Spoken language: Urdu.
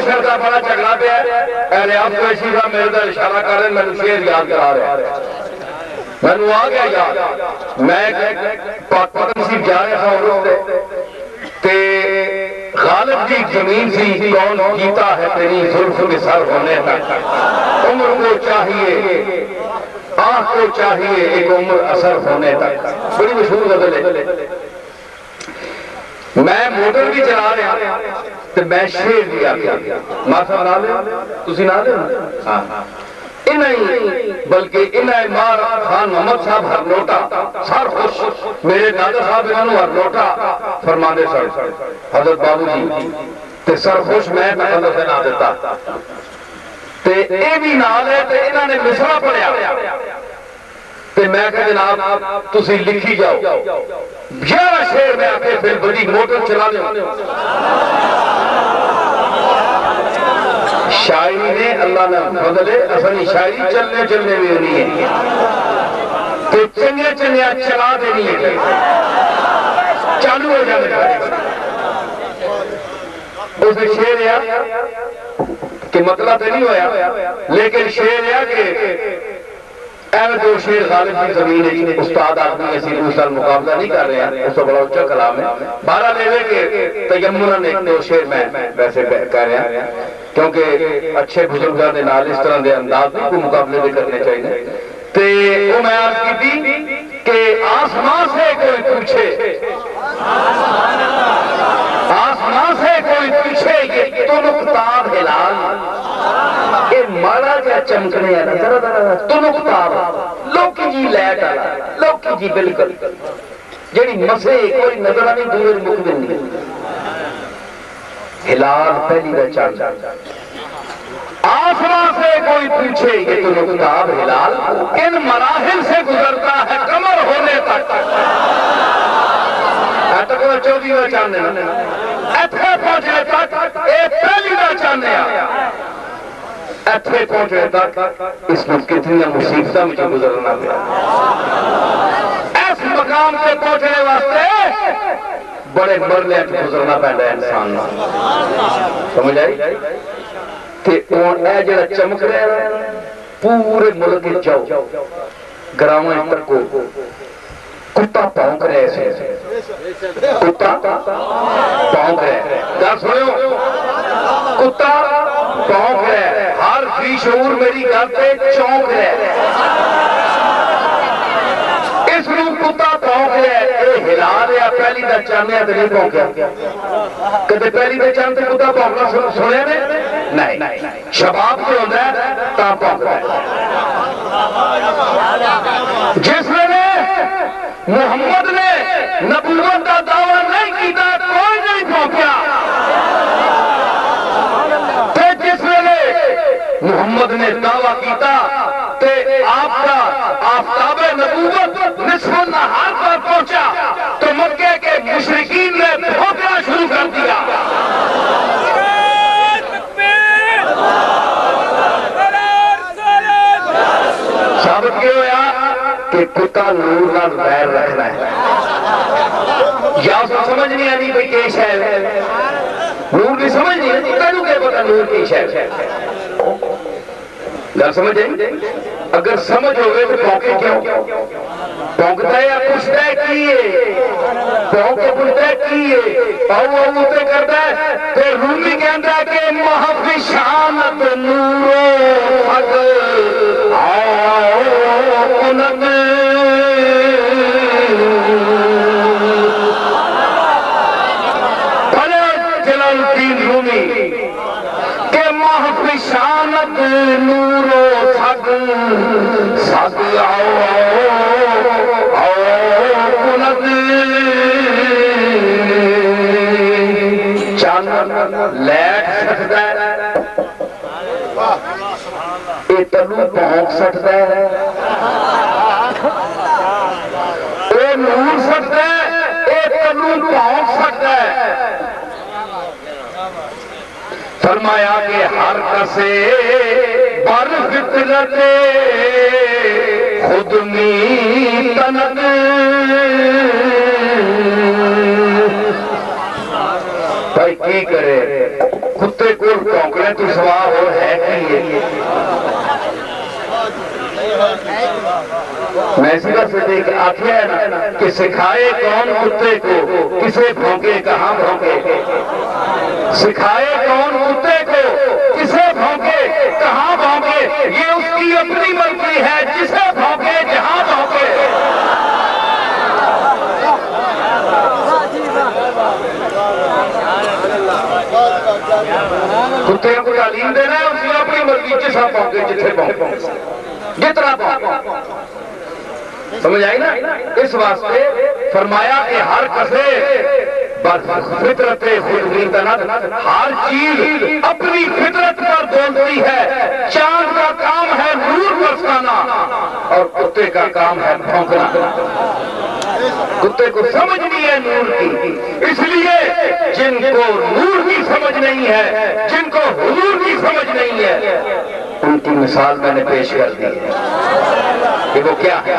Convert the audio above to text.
بشر کا بڑا جھگڑا پہ ہے اہل آپ کو اسی کا میرے دل اشارہ کر رہے ہیں میں شیر یاد کرا رہا ہے میں نے آ گیا یاد میں پاکستان سی جا رہا تھا عورت تے غالب جی زمین سی کون جیتا ہے تیری زلف کے سر ہونے تک عمر کو چاہیے آنکھ کو چاہیے ایک عمر اثر ہونے تک بڑی مشہور غزل ہے میں موٹر بھی چلا رہا تو میں شیر بھی آ گیا ماں صاحب نہ لے تسی نہ لے ہاں انہیں بلکہ انہیں مار خان محمد صاحب ہر لوٹا سر خوش میرے دادا صاحب انہوں ہر لوٹا فرمانے سر حضرت بابو جی تے سر خوش میں تقدر سے نہ دیتا تے اے بھی نال ہے تے انہوں نے مصرع پڑھیا تے میں کہ جناب تسی لکھی جاؤ 11 شعر میں آکے پھر بڑی موٹر چلا دیں شاعری نے اللہ نے فضل ہے اصلی شاعری چلنے میں نہیں ہے تو چنگے چلا دینی ہے چالو ہو جانے اس نے شعر ہے کہ مطلب تو نہیں ہویا لیکن شعر ہے کہ اہم دو شعر غالب کی زمین ہے استاد آدمی ایسی دوسرا مقابلہ نہیں کر رہے ہیں اس کو بڑا اچھا کلام ہے 12 لیوے کے تیمنن ایک دو شعر میں ویسے کہہ رہے ہیں کیونکہ اچھے بزرگاں دے نال اس طرح دے انداز نہیں کو مقابلے دے کرنے چاہیے تے وہ میں عرض کی تھی کہ آسمان سے کوئی پوچھے آسمان سے کوئی پوچھے یہ تنکتاب ہلال یہ ماڑا جا چمکنے ہے تنکتاب لوکی جی لیٹ آلا لوکی جی بلکل جیڑی مسئلے کوئی نظر نہیں دور مقبل نہیں ہلال پہلی دا چاند آسمان سے کوئی پوچھے یہ تنکتاب ہلال ان مراحل سے گزرتا ہے کمر ہونے تک ایتا کوئی 24واں چاند ایتھے پہنچنے تک اے پہلی دا چاند ایتھے پہنچنے تک اس میں کتنی مصیبتہ مجھے گزرنا پڑا اس مقام سے پہنچنے واسطے بڑے مرلے سے گزرنا پڑا ہے انسان سمجھ آئی کہ اے جڑا چمک رہے ہیں پورے ملک جاؤ گراؤں تک کو کتا پونک رہے ایسے کتا پونک رہے کیا سنو کتا پونک رہے ہر فی شعور میری گھر پہ چونک رہے اس روح کتا پونک رہے اے ہلال یا پہلی دا چاندے ہیں تو نہیں پونکیا کہتے پہلی دا چاندے کتا پونکنا سنے نے نہیں شباب کے ہوتا ہے تا پونک رہے جس میں نے محمد نے نبوت کا دعویٰ نہیں کیتا کوئی نہیں پہنچیا تے جس نے محمد نے دعویٰ کیتا تے آپ کا آفتاب نبوت نصف النہار پر پہنچا تو مکے کے مشرکین نے بھوکنا شروع کر دیا ثابت کیوں ہوا کہ کتا نور نال ویر رکھنا ہے یا اس کو سمجھ نہیں آنی بھئی کیش ہے نور نہیں سمجھ نہیں آنی کہنوں کہ پتا نور کیش ہے گل سمجھ آئی اگر سمجھ ہوئے تو پونکے کیوں پونکتا ہے یا پوچھتا ہے کیے پونکے پوچھتا ہے کیے پاؤ آؤ تے کرتا ہے پھر رومی کہندا ہے کہ محفشانت نورو حق آؤ کنت بھلے جلال الدین رومی کہ محفشانت نورو حق ساتھ آؤ کنت چاند لیٹ سکتا ہے اے تلو پہنک سکتا ہے اے نور سکتا ہے اے تلو پہنک سکتا ہے فرمایا کہ ہر کسے بر فطرت خود می تند بھائی کی کرے کتے کو پھونکنے تو سوا اور ہے کی میں اسی کا صدیق آخیا ہے نا کہ سکھائے کون کتے کو کسے بھونکے کہاں بھونکے سکھائے کون کتے کو کسے بھونکے کہاں بھونکے یہ اس کی اپنی مرضی ہے جسے بھونکے جہاں بھونکے کتے کو تعلیم دینا ہے اس کی اپنی مرضی جسا بھونکے جسے بھونکے جتنا بھونکے سمجھ آئی نا اس واسطے فرمایا کہ ہر کسے فطرت خود تنت ہر چیز اپنی فطرت پر بولتی ہے چاند کا کام ہے نور برسانا اور کتے کا کام ہے بھونکنا کتے کو سمجھ نہیں ہے نور کی اس لیے جن کو نور کی سمجھ نہیں ہے جن کو حضور کی سمجھ نہیں ہے ان کی مثال میں نے پیش کر دی کہ وہ کیا ہے